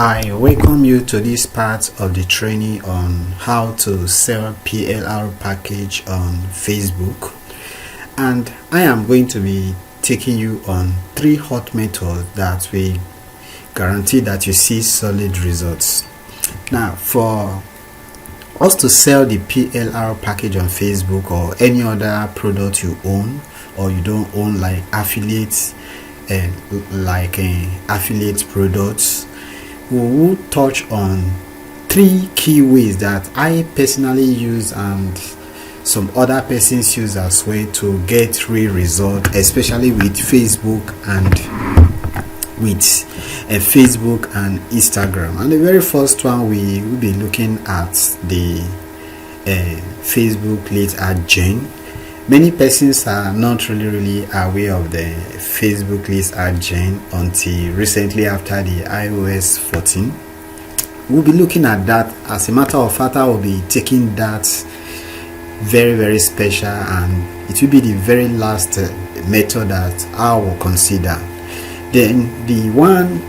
I welcome you to this part of the training on how to sell PLR package on Facebook, and I am going to be taking you on 3 hot methods that will guarantee that you see solid results. Now, for us to sell the PLR package on Facebook or any other product you own or you don't own, like affiliates and affiliate products, we will touch on 3 key ways that I personally use and some other persons use as well to get real result, especially with Facebook and Instagram. And the very first one, we will be looking at the Facebook lead ad gen. Many persons are not really aware of the Facebook lead ad gen until recently after the iOS 14. We'll be looking at that. As a matter of fact, I will be taking that very special, and it will be the very last method that I will consider. Then the one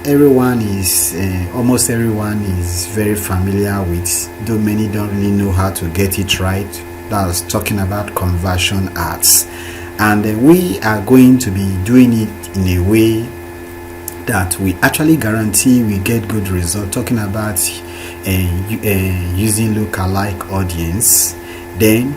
almost everyone is very familiar with, though many don't really know how to get it right. That's talking about conversion ads, and we are going to be doing it in a way that we actually guarantee we get good result, talking about using lookalike audience. Then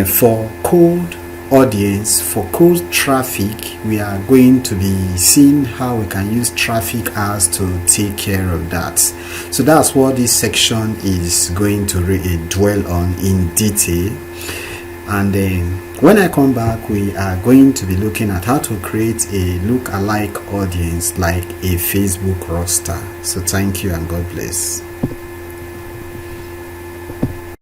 for cold audience, for cold traffic, we are going to be seeing how we can use traffic ads to take care of that. So that's what this section is going to dwell on in detail. And then when I come back, we are going to be looking at how to create a lookalike audience like a Facebook roster. So thank you and God bless.